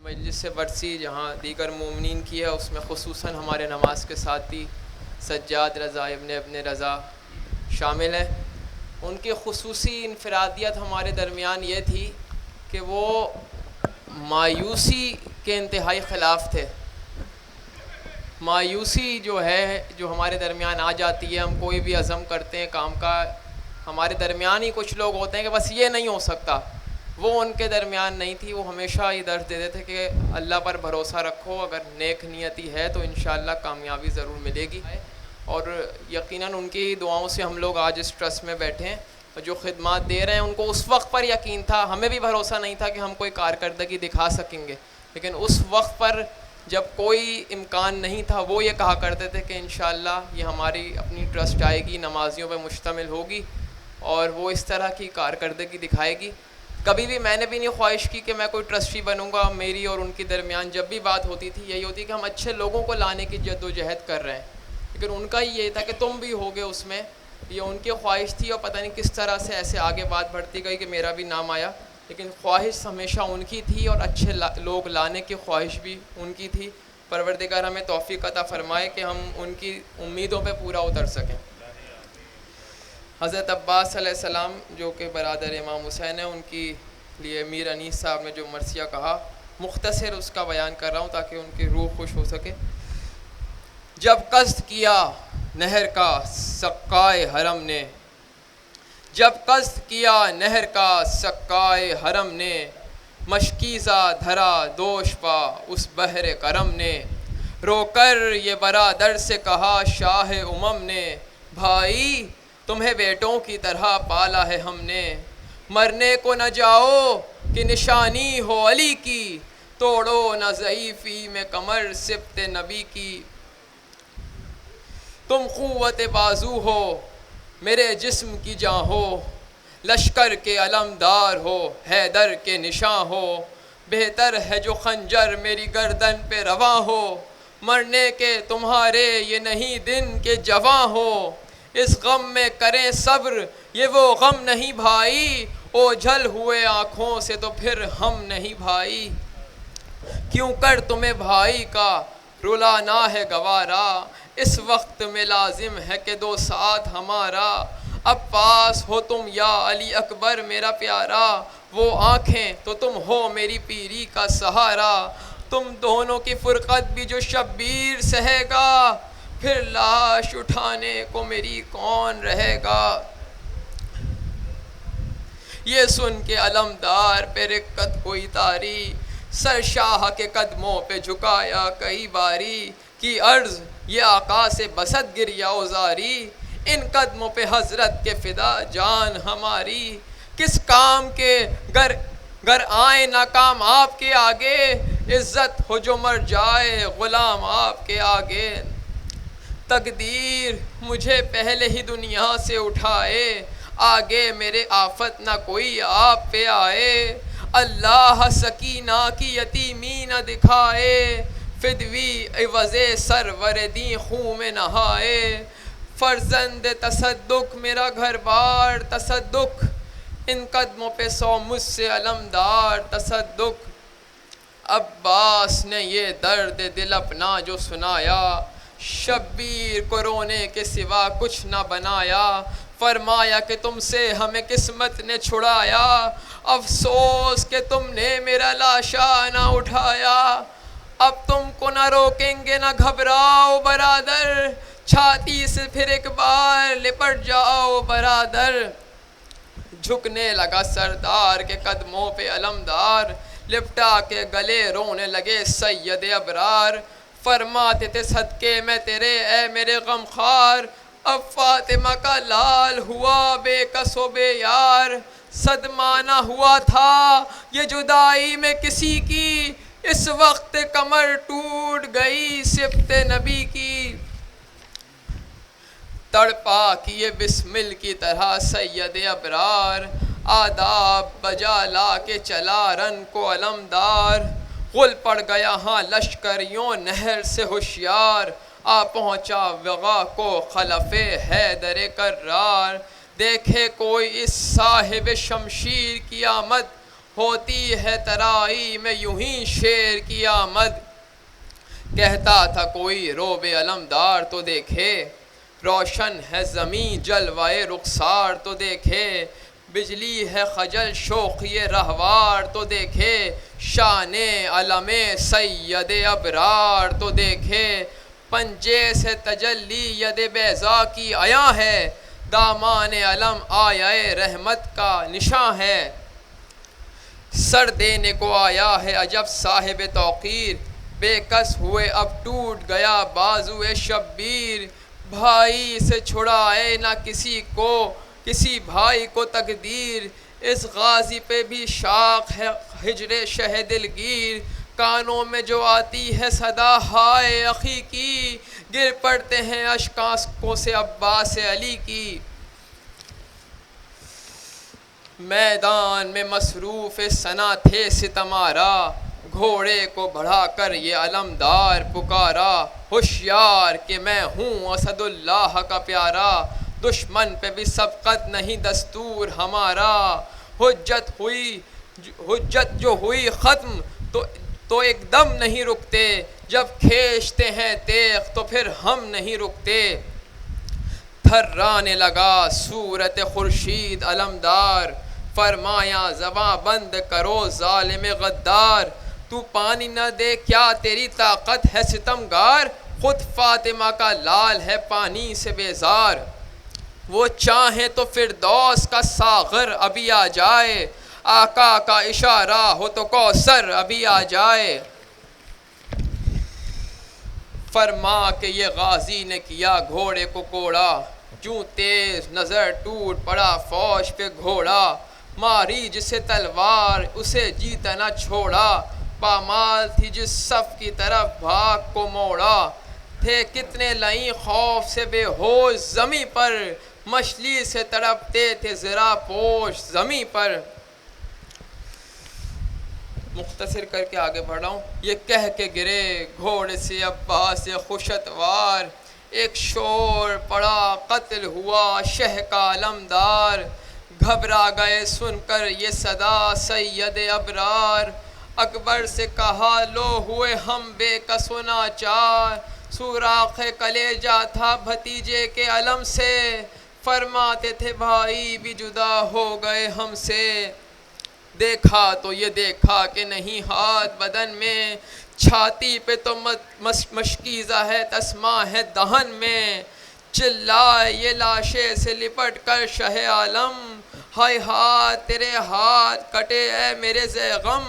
مجلس ورثی جہاں دیگر مومنین کی ہے، اس میں خصوصاً ہمارے نماز کے ساتھی سجاد رضا ابن رضا شامل ہیں۔ ان کی خصوصی انفرادیت ہمارے درمیان یہ تھی کہ وہ مایوسی کے انتہائی خلاف تھے۔ مایوسی جو ہے، جو ہمارے درمیان آ جاتی ہے، ہم کوئی بھی عزم کرتے ہیں کام کا، ہمارے درمیان ہی کچھ لوگ ہوتے ہیں کہ بس یہ نہیں ہو سکتا، وہ ان کے درمیان نہیں تھی۔ وہ ہمیشہ یہ درس دیتے تھے کہ اللہ پر بھروسہ رکھو، اگر نیک نیتی ہے تو انشاءاللہ کامیابی ضرور ملے گی۔ اور یقیناً ان کی دعاؤں سے ہم لوگ آج اس ٹرسٹ میں بیٹھے ہیں، اور جو خدمات دے رہے ہیں ان کو اس وقت پر یقین تھا، ہمیں بھی بھروسہ نہیں تھا کہ ہم کوئی کارکردگی دکھا سکیں گے، لیکن اس وقت پر جب کوئی امکان نہیں تھا وہ یہ کہا کرتے تھے کہ انشاءاللہ یہ ہماری اپنی ٹرسٹ آئے گی، نمازیوں پہ مشتمل ہوگی اور وہ اس طرح کی کارکردگی دکھائے گی۔ کبھی بھی میں نے بھی نہیں خواہش کی کہ میں کوئی ٹرسٹی بنوں گا۔ میری اور ان کے درمیان جب بھی بات ہوتی تھی یہی ہوتی کہ ہم اچھے لوگوں کو لانے کی جد و جہد کر رہے ہیں، لیکن ان کا یہ تھا کہ تم بھی ہوگے اس میں، یہ ان کی خواہش تھی، اور پتہ نہیں کس طرح سے ایسے آگے بات بڑھتی گئی کہ میرا بھی نام آیا، لیکن خواہش ہمیشہ ان کی تھی اور اچھے لوگ لانے کی خواہش بھی ان کی تھی۔ پروردگار ہمیں توفیق عطا فرمائے کہ ہم ان کی امیدوں پہ پورا اتر سکیں۔ حضرت عباس علیہ السلام جو کہ برادر امام حسین ہیں، ان کی لیے میر انیس صاحب نے جو مرثیہ کہا، مختصر اس کا بیان کر رہا ہوں تاکہ ان کی روح خوش ہو سکے۔ جب قصد کیا نہر کا سقائے حرم نے، جب قصد کیا نہر کا سقائے حرم نے، مشکیزہ دھرا دوش پا اس بحر کرم نے، رو کر یہ برادر سے کہا شاہ امم نے، بھائی تمہیں بیٹوں کی طرح پالا ہے ہم نے، مرنے کو نہ جاؤ کہ نشانی ہو علی کی، توڑو نہ ضعیفی میں کمر سبط نبی کی، تم قوت بازو ہو میرے جسم کی جاں ہو، لشکر کے علمدار ہو حیدر کے نشاں ہو، بہتر ہے جو خنجر میری گردن پہ رواں ہو، مرنے کے تمہارے یہ نہیں دن کہ جواں ہو، اس غم میں کریں صبر یہ وہ غم نہیں بھائی، اوجھل ہوئے آنکھوں سے تو پھر ہم نہیں بھائی، کیوں کر تمہیں بھائی کا رلانا ہے گوارا، اس وقت میں لازم ہے کہ دو ساتھ ہمارا، اب پاس ہو تم یا علی اکبر میرا پیارا، وہ آنکھیں تو تم ہو میری پیری کا سہارا، تم دونوں کی فرقت بھی جو شبیر سہے گا، پھر لاش اٹھانے کو میری کون رہے گا، یہ سن کے علمدار پہ رقت ہوئی طاری، سر شاہ کے قدموں پہ جھکایا کئی باری، کی عرض یہ آقا سے بسط گریا ازاری، ان قدموں پہ حضرت کے فدا جان ہماری، کس کام کے گر آئے ناکام آپ کے آگے، عزت ہو جو مر جائے غلام آپ کے آگے، تقدیر مجھے پہلے ہی دنیا سے اٹھائے، آگے میرے آفت نہ کوئی آپ پہ آئے، اللہ سکینہ کی یتیمی نہ دکھائے، فدوی عوض سرور دین خون میں نہائے، فرزند تصدق میرا گھر بار تصدق، ان قدموں پہ سو مجھ سے علمدار تصدق، عباس نے یہ درد دل اپنا جو سنایا، شبیر کو رونے کے سوا کچھ نہ بنایا، فرمایا کہ تم سے ہمیں قسمت نے چھڑایا، افسوس کہ تم نے میرا لاشا نہ اٹھایا، اب تم کو نہ روکیں گے نہ گھبراؤ برادر، چھاتی سے پھر ایک بار لپٹ جاؤ برادر، جھکنے لگا سردار کے قدموں پہ علمدار، لپٹا کے گلے رونے لگے سید ابرار، فرماتے تھے صدقے میں تیرے اے میرے غمخوار، اب فاطمہ کا لال ہوا بے کس و بے یار، صدمہ نہ ہوا تھا یہ جدائی میں کسی کی، اس وقت کمر ٹوٹ گئی سبط نبی کی، تڑپا کیے بسمل کی طرح سید ابرار، آداب بجا لا کے چلا رن کو علمدار، غل پڑ گیا ہاں لشکریوں نہر سے ہوشیار، آ پہنچا وغا کو خلف حیدر کرار، دیکھے کوئی اس صاحب شمشیر کی آمد، ہوتی ہے ترائی میں یوں ہی شیر کی آمد. کہتا تھا کوئی روب علمدار تو دیکھے، روشن ہے زمیں جلوائے رخسار تو دیکھے، بجلی ہے خجل شوخی رہوار تو دیکھے، شان علم سید ابرار تو دیکھے، پنجے سے تجلی ید بیضا کی عیاں ہے، دامان علم آیا رحمت کا نشاں ہے. سر دینے کو آیا ہے عجب صاحب توقیر، بے کس ہوئے اب ٹوٹ گیا بازو شبیر، بھائی سے چھڑائے نہ کسی بھائی کو تقدیر، اس غازی پہ بھی شاق ہے ہجر شہ دلگیر، کانوں میں جو آتی ہے صدا ہائے اخی کی، گر پڑتے ہیں اشک آنکھوں سے عباس علی کی. میدان میں مصروف ثنا تھے ستم آرا، گھوڑے کو بڑھا کر یہ علمدار پکارا، ہوشیار کہ میں ہوں اسد اللہ کا پیارا، دشمن پہ بھی سبقت نہیں دستور ہمارا، حجت جو ہوئی ختم تو ایک دم نہیں رکتے، جب کھینچتے ہیں تیغ تو پھر ہم نہیں رکتے. تھرانے لگا صورت خورشید علمدار، فرمایا زباں بند کرو ظالم غدار، تو پانی نہ دے کیا تیری طاقت ہے ستمگار، خود فاطمہ کا لال ہے پانی سے بیزار، وہ چاہیں تو فردوس کا ساغر ابھی آ جائے، آقا کا اشارہ ہو تو کوثر ابھی آ جائے. فرما کہ یہ غازی نے کیا گھوڑے کو کوڑا، جوں تیز نظر ٹوٹ پڑا فوج پہ گھوڑا، ماری جسے تلوار اسے جیتا نہ چھوڑا، پامال تھی جس صف کی طرف بھاگ کو موڑا، تھے کتنے لئیں خوف سے بے ہوش زمیں پر، مچھلی سے تڑپتے تھے ذرا پوش زمیں پر. مختصر کر کے آگے بڑھ رہا ہوں. یہ کہہ کے گرے گھوڑے سے عباس خوشتوار، ایک شور پڑا قتل ہوا شہ کا علمدار، گھبرا گئے سن کر یہ صدا سید ابرار، اکبر سے کہا لو ہوئے ہم بے کس و ناچار، سوراخ کلیجہ تھا بھتیجے کے علم سے، فرماتے تھے بھائی بھی جدا ہو گئے ہم سے. دیکھا تو یہ دیکھا کہ نہیں ہاتھ بدن میں، چھاتی پہ تو مشکیزہ ہے تسمہ ہے دہن میں، چلائے یہ لاشے سے لپٹ کر شہ عالم، ہائے ہاتھ تیرے ہاتھ کٹے اے میرے ذے غم،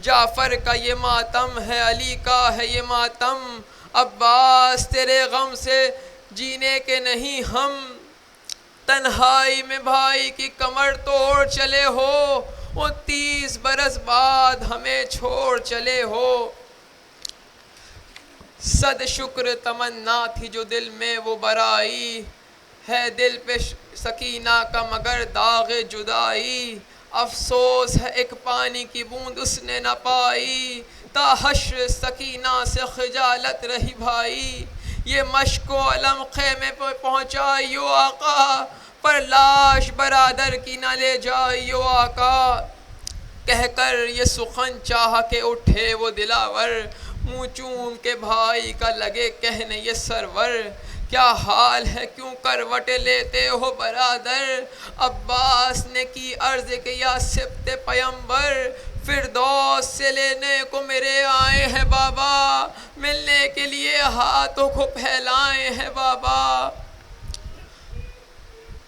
جعفر کا یہ ماتم ہے علی کا ہے یہ ماتم، عباس تیرے غم سے جینے کے نہیں ہم، تنہائی میں بھائی کی کمر توڑ چلے ہو، وہ 30 برس بعد ہمیں چھوڑ چلے ہو. صد شکر تمنا تھی جو دل میں وہ برائی، ہے دل پہ سکینہ کا مگر داغ جدائی، افسوس ہے ایک پانی کی بوند اس نے نہ پائی، تا حشر سکینہ سے خجالت رہی بھائی، یہ مشک و علم خیمے پہ پہنچائیو آقا، پر لاش برادر کی نہ لے جائیو آقا. کہہ کر یہ سخن چاہ کے اٹھے وہ دلاور، منہ چوم کے بھائی کا لگے کہنے یہ سرور، کیا حال ہے کیوں کروٹ لیتے ہو برادر، عباس نے کی عرض کہ یا سبت پیمبر، فردوس سے لینے کو میرے آئے ہیں بابا، ملنے کے لیے ہاتھوں کو پھیلائے ہیں بابا،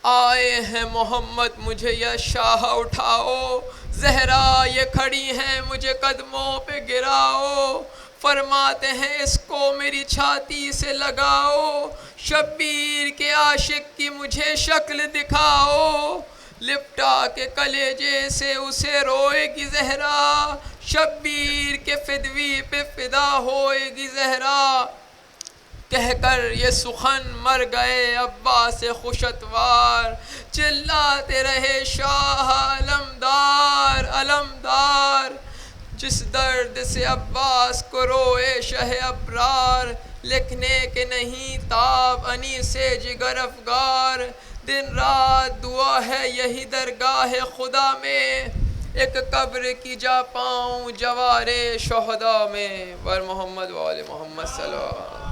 آئے ہیں محمد مجھے یا شاہ اٹھاؤ، زہرا یہ کھڑی ہیں مجھے قدموں پہ گراؤ، فرماتے ہیں اس کو میری چھاتی سے لگاؤ، شبیر کے عاشق کی مجھے شکل دکھاؤ، لپٹا کے کلیجے سے اسے روئے گی زہرا، شبیر کے فدوی پہ فدا ہوئے گی زہرا. کہہ کر یہ سخن مر گئے عباس خوشتوار، چلاتے رہے شاہ علمدار علمدار، جس درد سے عباس کو روئے شہ ابرار، لکھنے کے نہیں تاب انی سے جگر افگار، دن رات دعا ہے یہی درگاہ خدا میں، ایک قبر کی جا پاؤں جوار شہدا میں، ور محمد وآل محمد صلی اللہ علیہ وسلم.